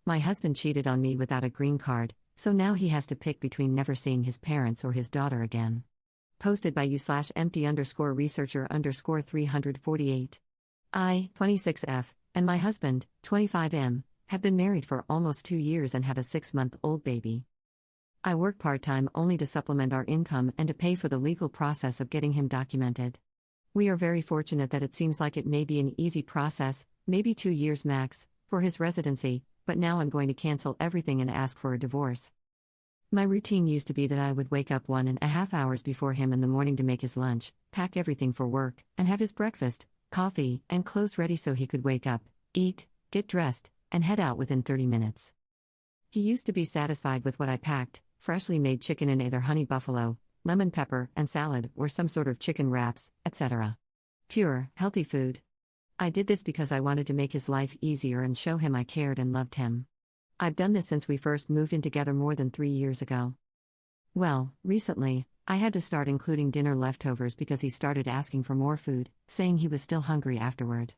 My husband cheated on me without a green card, so now he has to pick between never seeing his parents or his daughter again. Posted by u/empty_researcher_348. I, 26F, and my husband, 25M, have been married for almost 2 years and have a 6-month-old baby. I work part-time only to supplement our income and to pay for the legal process of getting him documented. We are very fortunate that it seems like it may be an easy process, maybe 2 years max, for his residency, but now I'm going to cancel everything and ask for a divorce. My routine used to be that I would wake up 1.5 hours before him in the morning to make his lunch, pack everything for work, and have his breakfast, coffee, and clothes ready so he could wake up, eat, get dressed, and head out within 30 minutes. He used to be satisfied with what I packed: freshly made chicken in either honey buffalo, lemon pepper, and salad, or some sort of chicken wraps, etc. Pure, healthy food. I did this because I wanted to make his life easier and show him I cared and loved him. I've done this since we first moved in together more than 3 years ago. Well, recently, I had to start including dinner leftovers because he started asking for more food, saying he was still hungry afterward.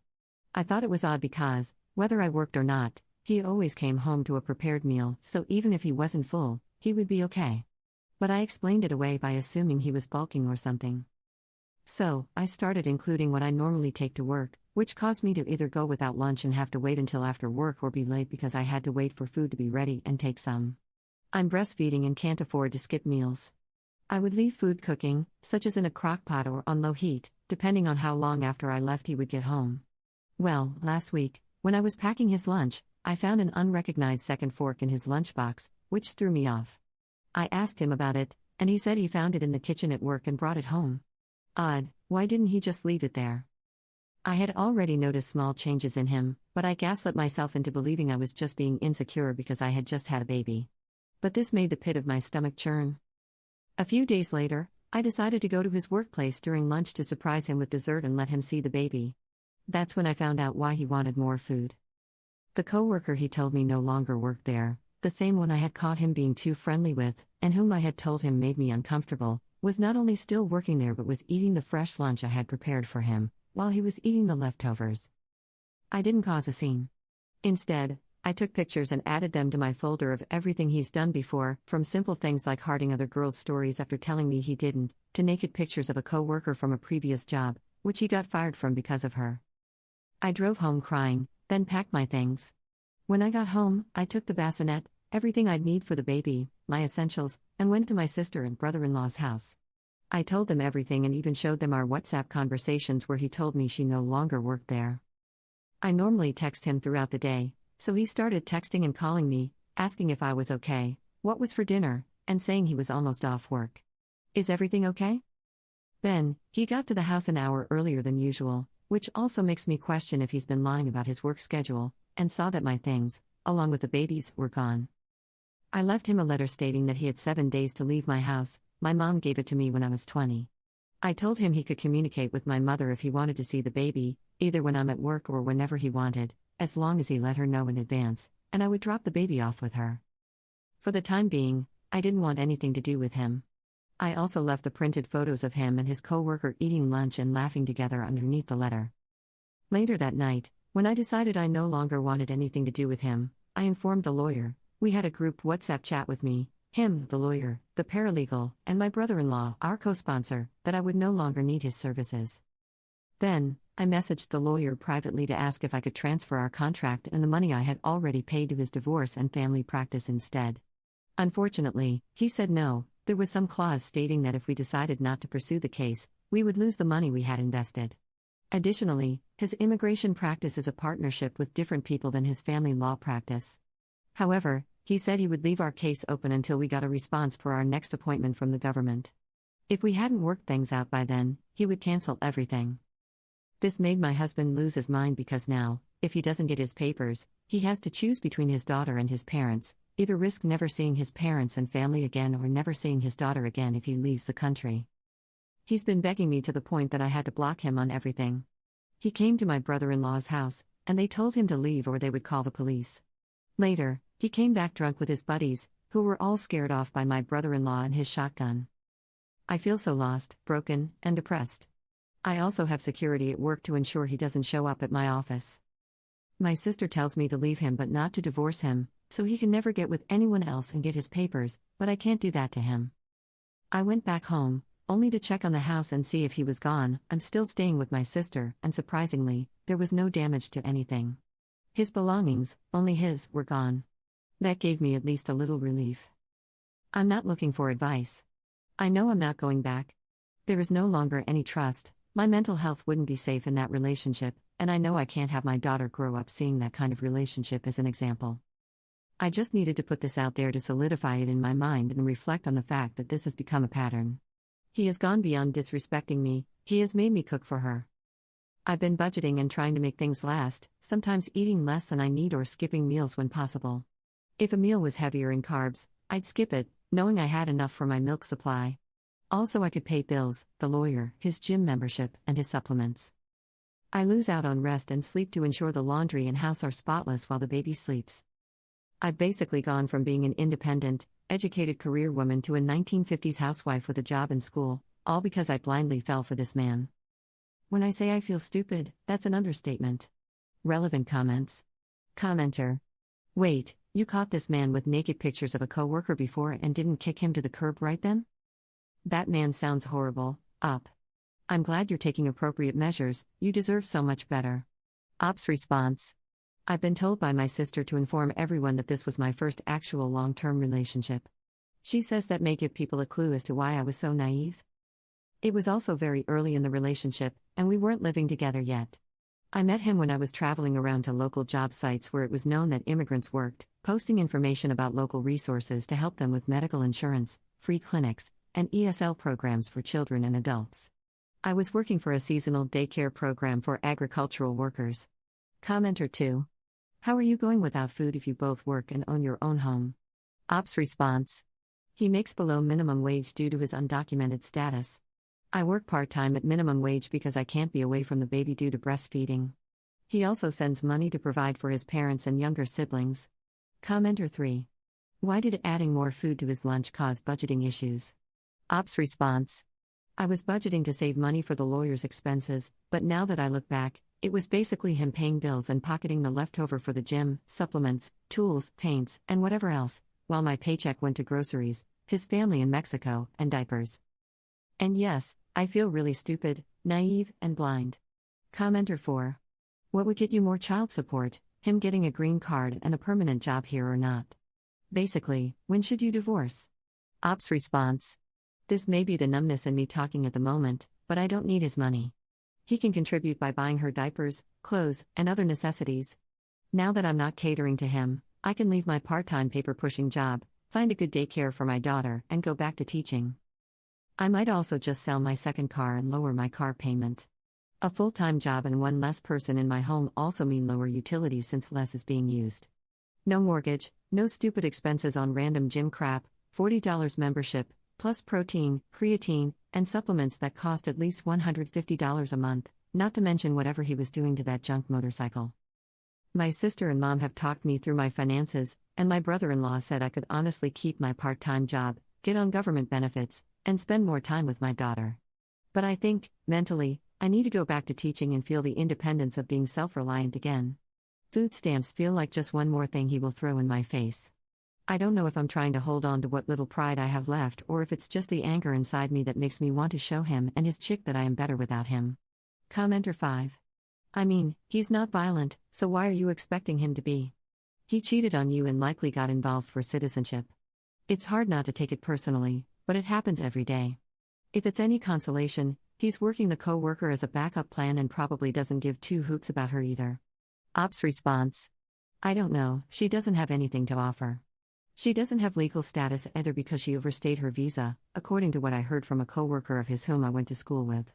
I thought it was odd because, whether I worked or not, he always came home to a prepared meal, so even if he wasn't full, he would be okay. But I explained it away by assuming he was bulking or something. So, I started including what I normally take to work, which caused me to either go without lunch and have to wait until after work or be late because I had to wait for food to be ready and take some. I'm breastfeeding and can't afford to skip meals. I would leave food cooking, such as in a crock pot or on low heat, depending on how long after I left he would get home. Well, last week, when I was packing his lunch, I found an unrecognized second fork in his lunchbox, which threw me off. I asked him about it, and he said he found it in the kitchen at work and brought it home. Odd, why didn't he just leave it there? I had already noticed small changes in him, but I gaslit myself into believing I was just being insecure because I had just had a baby. But this made the pit of my stomach churn. A few days later, I decided to go to his workplace during lunch to surprise him with dessert and let him see the baby. That's when I found out why he wanted more food. The coworker he told me no longer worked there, the same one I had caught him being too friendly with, and whom I had told him made me uncomfortable, was not only still working there but was eating the fresh lunch I had prepared for him, while he was eating the leftovers. I didn't cause a scene. Instead, I took pictures and added them to my folder of everything he's done before, from simple things like hearting other girls' stories after telling me he didn't, to naked pictures of a coworker from a previous job, which he got fired from because of her. I drove home crying, then packed my things. When I got home, I took the bassinet, everything I'd need for the baby, my essentials, and went to my sister and brother-in-law's house. I told them everything and even showed them our WhatsApp conversations where he told me she no longer worked there. I normally text him throughout the day, so he started texting and calling me, asking if I was okay, what was for dinner, and saying he was almost off work. Is everything okay? Then, he got to the house an hour earlier than usual, which also makes me question if he's been lying about his work schedule, and saw that my things, along with the babies, were gone. I left him a letter stating that he had 7 days to leave my house. My mom gave it to me when I was 20. I told him he could communicate with my mother if he wanted to see the baby, either when I'm at work or whenever he wanted, as long as he let her know in advance, and I would drop the baby off with her. For the time being, I didn't want anything to do with him. I also left the printed photos of him and his coworker eating lunch and laughing together underneath the letter. Later that night, when I decided I no longer wanted anything to do with him, I informed the lawyer. We had a group WhatsApp chat with me, him, the lawyer, the paralegal, and my brother-in-law, our co-sponsor, that I would no longer need his services. Then, I messaged the lawyer privately to ask if I could transfer our contract and the money I had already paid to his divorce and family practice instead. Unfortunately, he said no. There was some clause stating that if we decided not to pursue the case, we would lose the money we had invested. Additionally, his immigration practice is a partnership with different people than his family law practice. However, he said he would leave our case open until we got a response for our next appointment from the government. If we hadn't worked things out by then, he would cancel everything. This made my husband lose his mind because now, if he doesn't get his papers, he has to choose between his daughter and his parents, either risk never seeing his parents and family again or never seeing his daughter again if he leaves the country. He's been begging me to the point that I had to block him on everything. He came to my brother-in-law's house, and they told him to leave or they would call the police. Later, he came back drunk with his buddies, who were all scared off by my brother-in-law and his shotgun. I feel so lost, broken, and depressed. I also have security at work to ensure he doesn't show up at my office. My sister tells me to leave him but not to divorce him, so he can never get with anyone else and get his papers, but I can't do that to him. I went back home, only to check on the house and see if he was gone. I'm still staying with my sister, and surprisingly, there was no damage to anything. His belongings, only his, were gone. That gave me at least a little relief. I'm not looking for advice. I know I'm not going back. There is no longer any trust, my mental health wouldn't be safe in that relationship, and I know I can't have my daughter grow up seeing that kind of relationship as an example. I just needed to put this out there to solidify it in my mind and reflect on the fact that this has become a pattern. He has gone beyond disrespecting me, he has made me cook for her. I've been budgeting and trying to make things last, sometimes eating less than I need or skipping meals when possible. If a meal was heavier in carbs, I'd skip it, knowing I had enough for my milk supply. Also, I could pay bills, the lawyer, his gym membership, and his supplements. I lose out on rest and sleep to ensure the laundry and house are spotless while the baby sleeps. I've basically gone from being an independent, educated career woman to a 1950s housewife with a job and school, all because I blindly fell for this man. When I say I feel stupid, that's an understatement. Relevant comments. Commenter. Wait, you caught this man with naked pictures of a coworker before and didn't kick him to the curb right then? That man sounds horrible. Up. I'm glad you're taking appropriate measures, you deserve so much better. Op's response. I've been told by my sister to inform everyone that this was my first actual long-term relationship. She says that may give people a clue as to why I was so naive. It was also very early in the relationship, and we weren't living together yet. I met him when I was traveling around to local job sites where it was known that immigrants worked, posting information about local resources to help them with medical insurance, free clinics, and ESL programs for children and adults. I was working for a seasonal daycare program for agricultural workers. Commenter 2. How are you going without food if you both work and own your own home? Op's response. He makes below minimum wage due to his undocumented status. I work part-time at minimum wage because I can't be away from the baby due to breastfeeding. He also sends money to provide for his parents and younger siblings. Commenter 3. Why did adding more food to his lunch cause budgeting issues? Op's response. I was budgeting to save money for the lawyer's expenses, but now that I look back, it was basically him paying bills and pocketing the leftover for the gym, supplements, tools, paints, and whatever else, while my paycheck went to groceries, his family in Mexico, and diapers. And yes, I feel really stupid, naive, and blind. Commenter 4. What would get you more child support, him getting a green card and a permanent job here or not? Basically, when should you divorce? Op's response. This may be the numbness in me talking at the moment, but I don't need his money. He can contribute by buying her diapers, clothes, and other necessities. Now that I'm not catering to him, I can leave my part-time paper-pushing job, find a good daycare for my daughter, and go back to teaching. I might also just sell my second car and lower my car payment. A full-time job and one less person in my home also mean lower utilities since less is being used. No mortgage, no stupid expenses on random gym crap, $40 membership, plus protein, creatine, and supplements that cost at least $150 a month, not to mention whatever he was doing to that junk motorcycle. My sister and mom have talked me through my finances, and my brother-in-law said I could honestly keep my part-time job, get on government benefits, and spend more time with my daughter. But I think, mentally, I need to go back to teaching and feel the independence of being self-reliant again. Food stamps feel like just one more thing he will throw in my face. I don't know if I'm trying to hold on to what little pride I have left or if it's just the anger inside me that makes me want to show him and his chick that I am better without him. Commenter 5. I mean, he's not violent, so why are you expecting him to be? He cheated on you and likely got involved for citizenship. It's hard not to take it personally, but it happens every day. If it's any consolation, he's working the co-worker as a backup plan and probably doesn't give two hoots about her either. Op's response. I don't know, she doesn't have anything to offer. She doesn't have legal status either because she overstayed her visa, according to what I heard from a coworker of his whom I went to school with.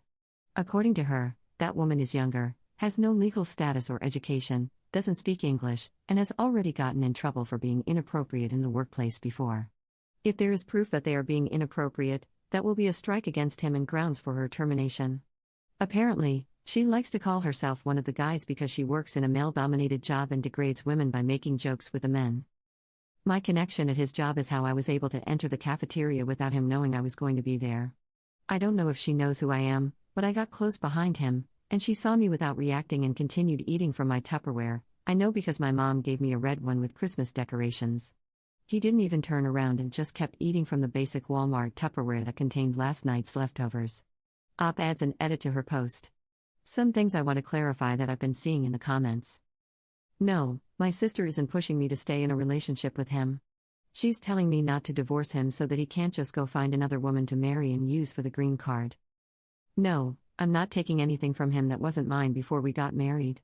According to her, that woman is younger, has no legal status or education, doesn't speak English, and has already gotten in trouble for being inappropriate in the workplace before. If there is proof that they are being inappropriate, that will be a strike against him and grounds for her termination. Apparently, she likes to call herself one of the guys because she works in a male-dominated job and degrades women by making jokes with the men. My connection at his job is how I was able to enter the cafeteria without him knowing I was going to be there. I don't know if she knows who I am, but I got close behind him, and she saw me without reacting and continued eating from my Tupperware, I know because my mom gave me a red one with Christmas decorations. He didn't even turn around and just kept eating from the basic Walmart Tupperware that contained last night's leftovers. Adds an edit to her post. Some things I want to clarify that I've been seeing in the comments. No, my sister isn't pushing me to stay in a relationship with him. She's telling me not to divorce him so that he can't just go find another woman to marry and use for the green card. No, I'm not taking anything from him that wasn't mine before we got married.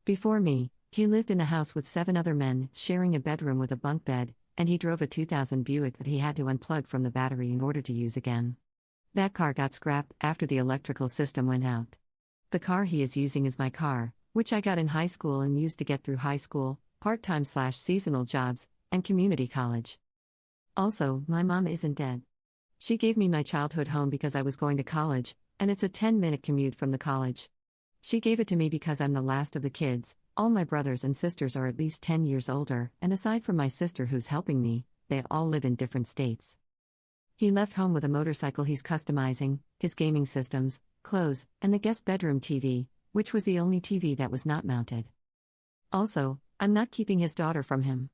Before me, he lived in a house with 7 other men, sharing a bedroom with a bunk bed, and he drove a 2000 Buick that he had to unplug from the battery in order to use again. That car got scrapped after the electrical system went out. The car he is using is my car, which I got in high school and used to get through high school, part-time/seasonal jobs, and community college. Also, my mom isn't dead. She gave me my childhood home because I was going to college, and it's a 10-minute commute from the college. She gave it to me because I'm the last of the kids. All my brothers and sisters are at least 10 years older, and aside from my sister who's helping me, they all live in different states. He left home with a motorcycle he's customizing, his gaming systems, clothes, and the guest bedroom TV, which was the only TV that was not mounted. Also, I'm not keeping his daughter from him.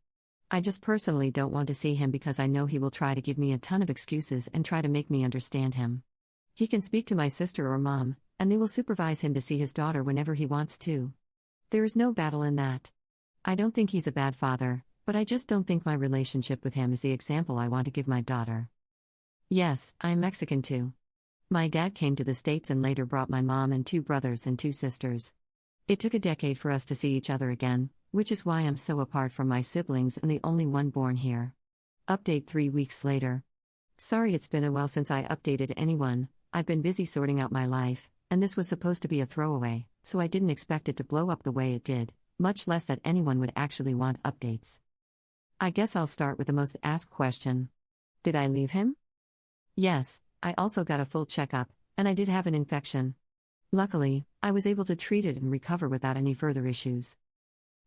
I just personally don't want to see him because I know he will try to give me a ton of excuses and try to make me understand him. He can speak to my sister or mom, and they will supervise him to see his daughter whenever he wants to. There is no battle in that. I don't think he's a bad father, but I just don't think my relationship with him is the example I want to give my daughter. Yes, I'm Mexican too. My dad came to the States and later brought my mom and 2 brothers and 2 sisters. It took a decade for us to see each other again, which is why I'm so apart from my siblings and the only one born here. Update 3 weeks later. Sorry it's been a while since I updated anyone. I've been busy sorting out my life, and this was supposed to be a throwaway, so I didn't expect it to blow up the way it did, much less that anyone would actually want updates. I guess I'll start with the most asked question. Did I leave him? Yes, I also got a full checkup, and I did have an infection. Luckily, I was able to treat it and recover without any further issues.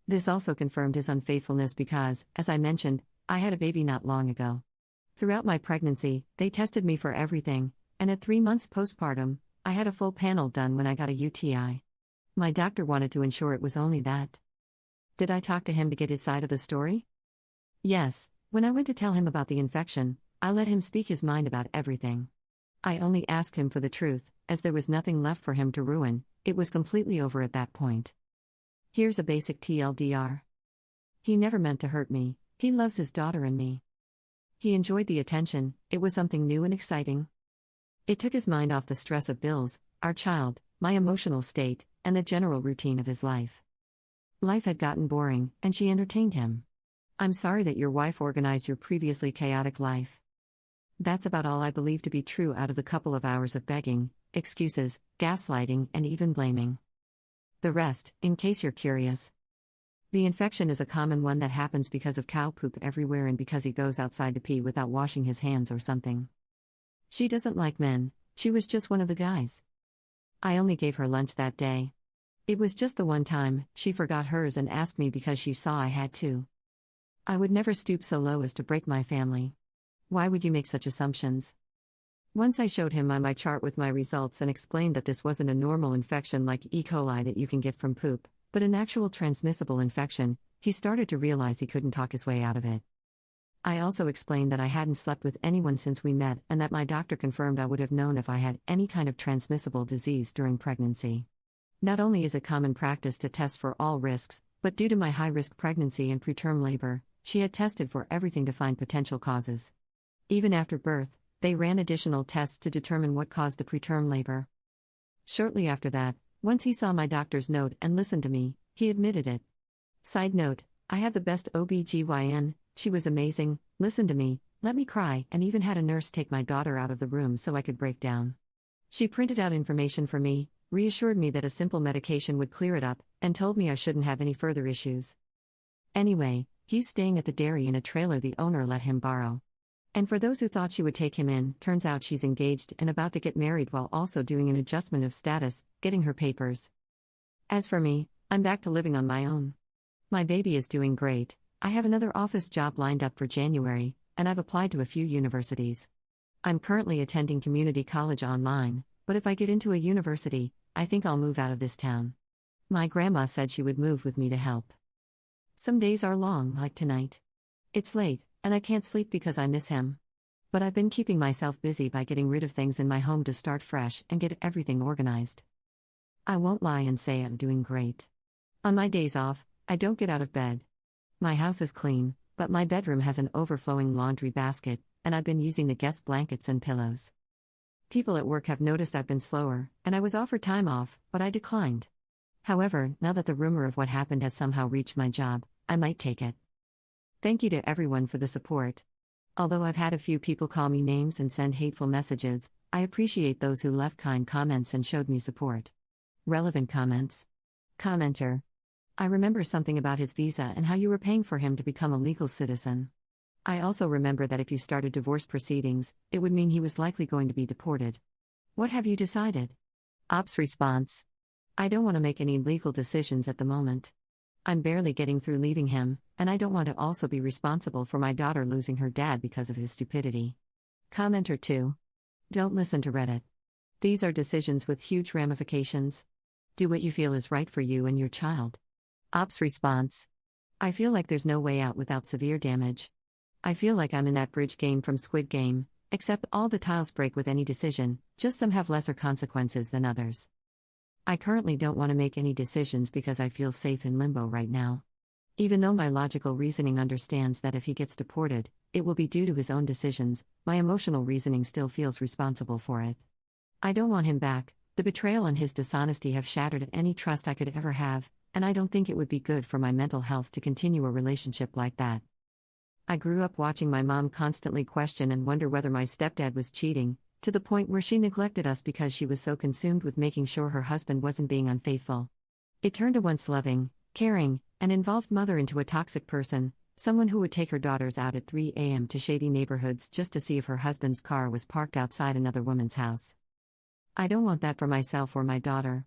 This also confirmed his unfaithfulness because, as I mentioned, I had a baby not long ago. Throughout my pregnancy, they tested me for everything, and at 3 months postpartum, I had a full panel done when I got a UTI. My doctor wanted to ensure it was only that. Did I talk to him to get his side of the story? Yes, when I went to tell him about the infection, I let him speak his mind about everything. I only asked him for the truth, as there was nothing left for him to ruin, it was completely over at that point. Here's a basic TLDR. He never meant to hurt me, he loves his daughter and me. He enjoyed the attention, it was something new and exciting. It took his mind off the stress of bills, our child, my emotional state, and the general routine of his life. Life had gotten boring, and she entertained him. I'm sorry that your wife organized your previously chaotic life. That's about all I believe to be true out of the couple of hours of begging, excuses, gaslighting, and even blaming. The rest, in case you're curious. The infection is a common one that happens because of cow poop everywhere and because he goes outside to pee without washing his hands or something. She doesn't like men, she was just one of the guys. I only gave her lunch that day. It was just the one time, she forgot hers and asked me because she saw I had to. I would never stoop so low as to break my family. Why would you make such assumptions? Once I showed him my chart with my results and explained that this wasn't a normal infection like E. coli that you can get from poop, but an actual transmissible infection, he started to realize he couldn't talk his way out of it. I also explained that I hadn't slept with anyone since we met and that my doctor confirmed I would have known if I had any kind of transmissible disease during pregnancy. Not only is it common practice to test for all risks, but due to my high-risk pregnancy and preterm labor, she had tested for everything to find potential causes. Even after birth, they ran additional tests to determine what caused the preterm labor. Shortly after that, once he saw my doctor's note and listened to me, he admitted it. Side note, I had the best OB/GYN, she was amazing, listened to me, let me cry, and even had a nurse take my daughter out of the room so I could break down. She printed out information for me, reassured me that a simple medication would clear it up, and told me I shouldn't have any further issues. Anyway, he's staying at the dairy in a trailer the owner let him borrow. And for those who thought she would take him in, turns out she's engaged and about to get married while also doing an adjustment of status, getting her papers. As for me, I'm back to living on my own. My baby is doing great, I have another office job lined up for January, and I've applied to a few universities. I'm currently attending community college online, but if I get into a university, I think I'll move out of this town. My grandma said she would move with me to help. Some days are long, like tonight. It's late, and I can't sleep because I miss him. But I've been keeping myself busy by getting rid of things in my home to start fresh and get everything organized. I won't lie and say I'm doing great. On my days off, I don't get out of bed. My house is clean, but my bedroom has an overflowing laundry basket, and I've been using the guest blankets and pillows. People at work have noticed I've been slower, and I was offered time off, but I declined. However, now that the rumor of what happened has somehow reached my job, I might take it. Thank you to everyone for the support. Although I've had a few people call me names and send hateful messages, I appreciate those who left kind comments and showed me support. Relevant comments. Commenter. I remember something about his visa and how you were paying for him to become a legal citizen. I also remember that if you started divorce proceedings, it would mean he was likely going to be deported. What have you decided? Ops response. I don't want to make any legal decisions at the moment. I'm barely getting through leaving him, and I don't want to also be responsible for my daughter losing her dad because of his stupidity. Commenter 2. Don't listen to Reddit. These are decisions with huge ramifications. Do what you feel is right for you and your child. Ops response. I feel like there's no way out without severe damage. I feel like I'm in that bridge game from Squid Game, except all the tiles break with any decision, just some have lesser consequences than others. I currently don't want to make any decisions because I feel safe in limbo right now. Even though my logical reasoning understands that if he gets deported, it will be due to his own decisions, my emotional reasoning still feels responsible for it. I don't want him back. The betrayal and his dishonesty have shattered any trust I could ever have, and I don't think it would be good for my mental health to continue a relationship like that. I grew up watching my mom constantly question and wonder whether my stepdad was cheating, to the point where she neglected us because she was so consumed with making sure her husband wasn't being unfaithful. It turned a once loving, caring, and involved mother into a toxic person, someone who would take her daughters out at 3 a.m. to shady neighborhoods just to see if her husband's car was parked outside another woman's house. I don't want that for myself or my daughter.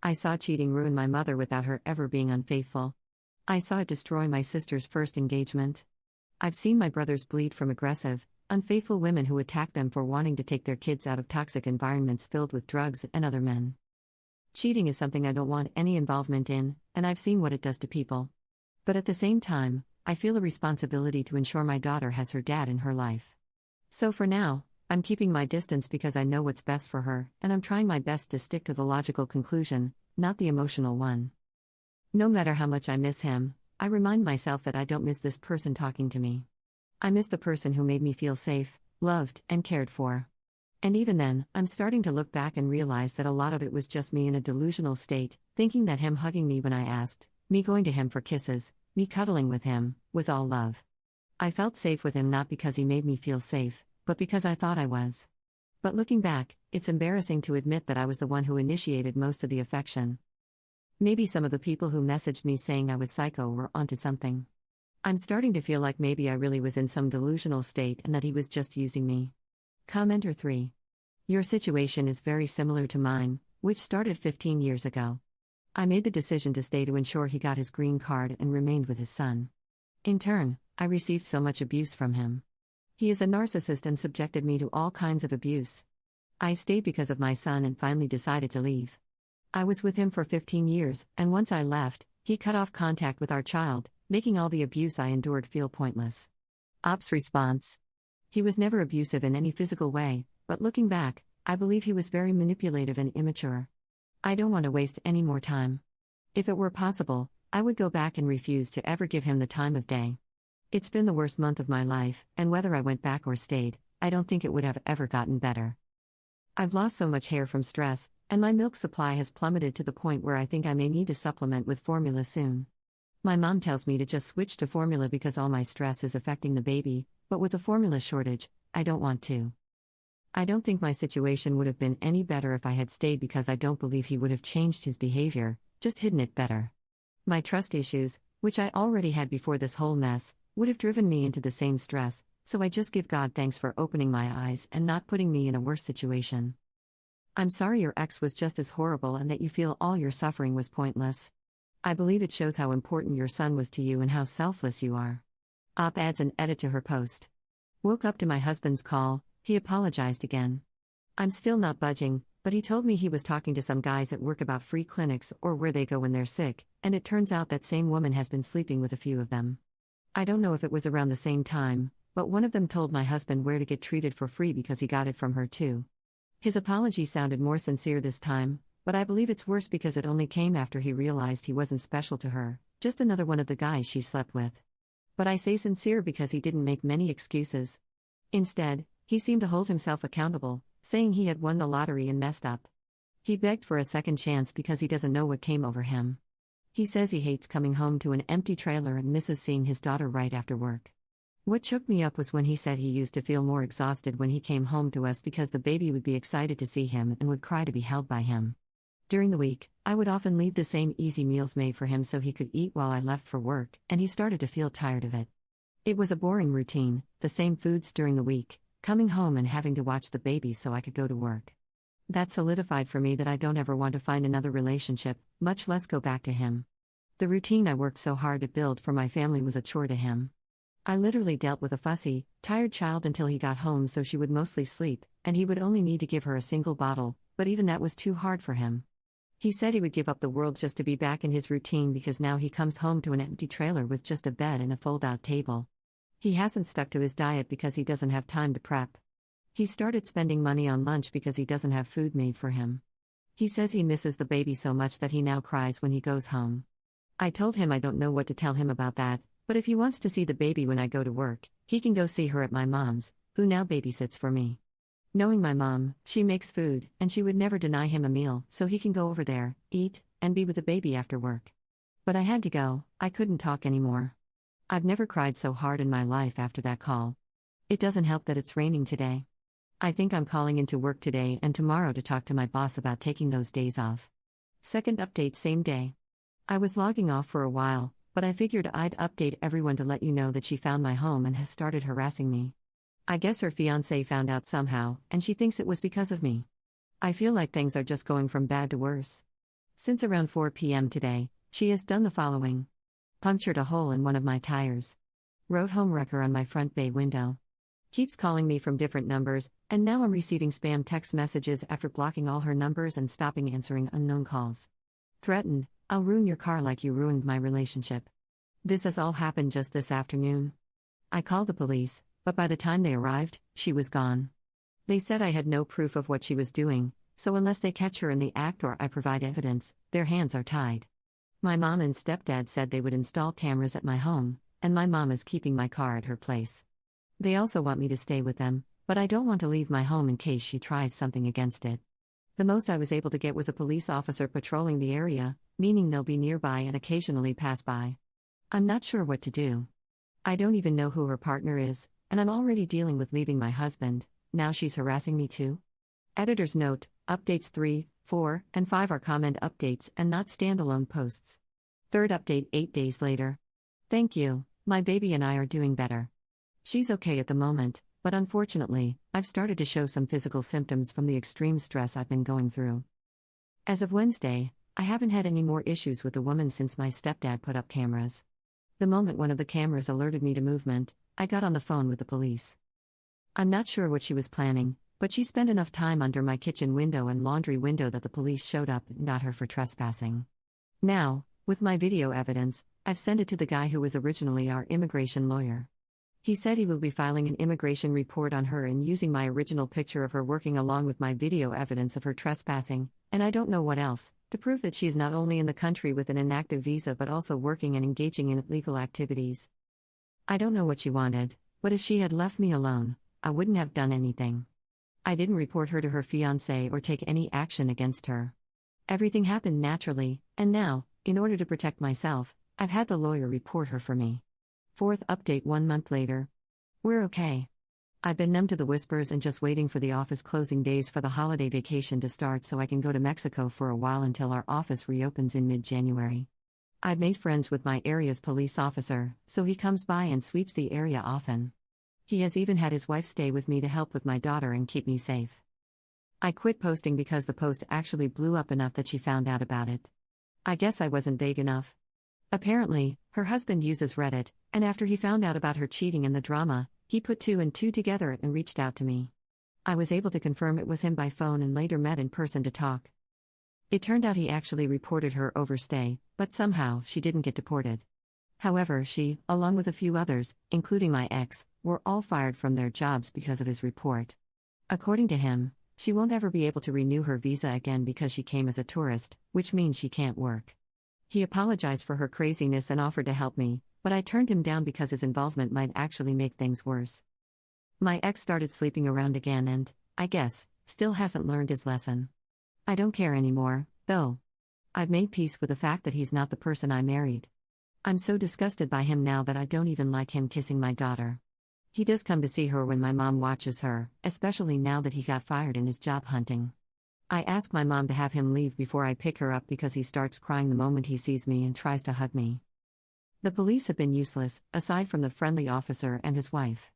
I saw cheating ruin my mother without her ever being unfaithful. I saw it destroy my sister's first engagement. I've seen my brothers bleed from aggressive, unfaithful women who attack them for wanting to take their kids out of toxic environments filled with drugs and other men. Cheating is something I don't want any involvement in, and I've seen what it does to people. But at the same time, I feel a responsibility to ensure my daughter has her dad in her life. So for now, I'm keeping my distance because I know what's best for her, and I'm trying my best to stick to the logical conclusion, not the emotional one. No matter how much I miss him, I remind myself that I don't miss this person talking to me. I miss the person who made me feel safe, loved, and cared for. And even then, I'm starting to look back and realize that a lot of it was just me in a delusional state, thinking that him hugging me when I asked, me going to him for kisses, me cuddling with him, was all love. I felt safe with him not because he made me feel safe, but because I thought I was. But looking back, it's embarrassing to admit that I was the one who initiated most of the affection. Maybe some of the people who messaged me saying I was psycho were onto something. I'm starting to feel like maybe I really was in some delusional state and that he was just using me. Commenter 3. Your situation is very similar to mine, which started 15 years ago. I made the decision to stay to ensure he got his green card and remained with his son. In turn, I received so much abuse from him. He is a narcissist and subjected me to all kinds of abuse. I stayed because of my son and finally decided to leave. I was with him for 15 years, and once I left, he cut off contact with our child, making all the abuse I endured feel pointless. Ops response. He was never abusive in any physical way, but looking back, I believe he was very manipulative and immature. I don't want to waste any more time. If it were possible, I would go back and refuse to ever give him the time of day. It's been the worst month of my life, and whether I went back or stayed, I don't think it would have ever gotten better. I've lost so much hair from stress, and my milk supply has plummeted to the point where I think I may need to supplement with formula soon. My mom tells me to just switch to formula because all my stress is affecting the baby, but with a formula shortage, I don't want to. I don't think my situation would have been any better if I had stayed because I don't believe he would have changed his behavior, just hidden it better. My trust issues, which I already had before this whole mess, would have driven me into the same stress, so I just give God thanks for opening my eyes and not putting me in a worse situation. I'm sorry your ex was just as horrible and that you feel all your suffering was pointless. I believe it shows how important your son was to you and how selfless you are. Op adds an edit to her post. Woke up to my husband's call, he apologized again. I'm still not budging, but he told me he was talking to some guys at work about free clinics or where they go when they're sick, and it turns out that same woman has been sleeping with a few of them. I don't know if it was around the same time, but one of them told my husband where to get treated for free because he got it from her too. His apology sounded more sincere this time, but I believe it's worse because it only came after he realized he wasn't special to her, just another one of the guys she slept with. But I say sincere because he didn't make many excuses. Instead, he seemed to hold himself accountable, saying he had won the lottery and messed up. He begged for a second chance because he doesn't know what came over him. He says he hates coming home to an empty trailer and misses seeing his daughter right after work. What shook me up was when he said he used to feel more exhausted when he came home to us because the baby would be excited to see him and would cry to be held by him. During the week, I would often leave the same easy meals made for him so he could eat while I left for work, and he started to feel tired of it. It was a boring routine, the same foods during the week, coming home and having to watch the baby so I could go to work. That solidified for me that I don't ever want to find another relationship, much less go back to him. The routine I worked so hard to build for my family was a chore to him. I literally dealt with a fussy, tired child until he got home so she would mostly sleep, and he would only need to give her a single bottle, but even that was too hard for him. He said he would give up the world just to be back in his routine because now he comes home to an empty trailer with just a bed and a fold-out table. He hasn't stuck to his diet because he doesn't have time to prep. He started spending money on lunch because he doesn't have food made for him. He says he misses the baby so much that he now cries when he goes home. I told him I don't know what to tell him about that, but if he wants to see the baby when I go to work, he can go see her at my mom's, who now babysits for me. Knowing my mom, she makes food, and she would never deny him a meal, so he can go over there, eat, and be with the baby after work. But I had to go, I couldn't talk anymore. I've never cried so hard in my life after that call. It doesn't help that it's raining today. I think I'm calling into work today and tomorrow to talk to my boss about taking those days off. Second update same day. I was logging off for a while, but I figured I'd update everyone to let you know that she found my home and has started harassing me. I guess her fiancé found out somehow, and she thinks it was because of me. I feel like things are just going from bad to worse. Since around 4 p.m. today, she has done the following. Punctured a hole in one of my tires. Wrote home wrecker on my front bay window. Keeps calling me from different numbers, and now I'm receiving spam text messages after blocking all her numbers and stopping answering unknown calls. Threatened, I'll ruin your car like you ruined my relationship. This has all happened just this afternoon. I called the police, but by the time they arrived, she was gone. They said I had no proof of what she was doing, so unless they catch her in the act or I provide evidence, their hands are tied. My mom and stepdad said they would install cameras at my home, and my mom is keeping my car at her place. They also want me to stay with them, but I don't want to leave my home in case she tries something against it. The most I was able to get was a police officer patrolling the area, meaning they'll be nearby and occasionally pass by. I'm not sure what to do. I don't even know who her partner is, and I'm already dealing with leaving my husband, now she's harassing me too. Editor's note, updates 3, 4, and 5 are comment updates and not standalone posts. Third update 8 days later. Thank you, my baby and I are doing better. She's okay at the moment, but unfortunately, I've started to show some physical symptoms from the extreme stress I've been going through. As of Wednesday, I haven't had any more issues with the woman since my stepdad put up cameras. The moment one of the cameras alerted me to movement, I got on the phone with the police. I'm not sure what she was planning, but she spent enough time under my kitchen window and laundry window that the police showed up and got her for trespassing. Now, with my video evidence, I've sent it to the guy who was originally our immigration lawyer. He said he will be filing an immigration report on her and using my original picture of her working along with my video evidence of her trespassing, and I don't know what else, to prove that she is not only in the country with an inactive visa but also working and engaging in illegal activities. I don't know what she wanted, but if she had left me alone, I wouldn't have done anything. I didn't report her to her fiancé or take any action against her. Everything happened naturally, and now, in order to protect myself, I've had the lawyer report her for me. Fourth update 1 month later. We're okay. I've been numb to the whispers and just waiting for the office closing days for the holiday vacation to start so I can go to Mexico for a while until our office reopens in mid-January. I've made friends with my area's police officer, so he comes by and sweeps the area often. He has even had his wife stay with me to help with my daughter and keep me safe. I quit posting because the post actually blew up enough that she found out about it. I guess I wasn't vague enough. Apparently, her husband uses Reddit, and after he found out about her cheating and the drama, he put 2 and 2 together and reached out to me. I was able to confirm it was him by phone and later met in person to talk. It turned out he actually reported her overstay, but somehow she didn't get deported. However, she, along with a few others, including my ex, were all fired from their jobs because of his report. According to him, she won't ever be able to renew her visa again because she came as a tourist, which means she can't work. He apologized for her craziness and offered to help me, but I turned him down because his involvement might actually make things worse. My ex started sleeping around again and, I guess, still hasn't learned his lesson. I don't care anymore, though. I've made peace with the fact that he's not the person I married. I'm so disgusted by him now that I don't even like him kissing my daughter. He does come to see her when my mom watches her, especially now that he got fired in his job hunting. I ask my mom to have him leave before I pick her up because he starts crying the moment he sees me and tries to hug me. The police have been useless, aside from the friendly officer and his wife.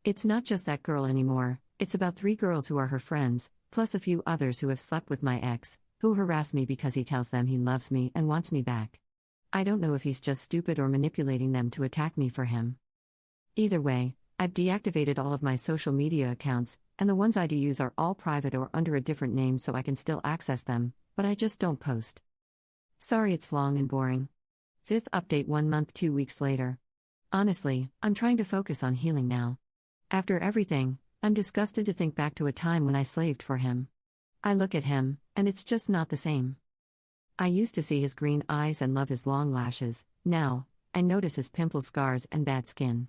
It's not just that girl anymore, it's about 3 girls who are her friends, plus a few others who have slept with my ex, who harass me because he tells them he loves me and wants me back. I don't know if he's just stupid or manipulating them to attack me for him. Either way, I've deactivated all of my social media accounts, and the ones I do use are all private or under a different name so I can still access them, but I just don't post. Sorry it's long and boring. 5th update 1 month 2 weeks later. Honestly, I'm trying to focus on healing now. After everything, I'm disgusted to think back to a time when I slaved for him. I look at him, and it's just not the same. I used to see his green eyes and love his long lashes. Now, I notice his pimple scars and bad skin.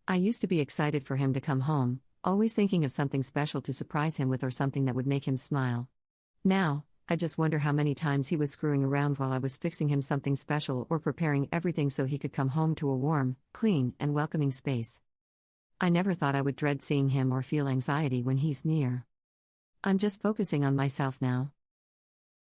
I used to be excited for him to come home, always thinking of something special to surprise him with or something that would make him smile. Now, I just wonder how many times he was screwing around while I was fixing him something special or preparing everything so he could come home to a warm, clean, and welcoming space. I never thought I would dread seeing him or feel anxiety when he's near. I'm just focusing on myself now.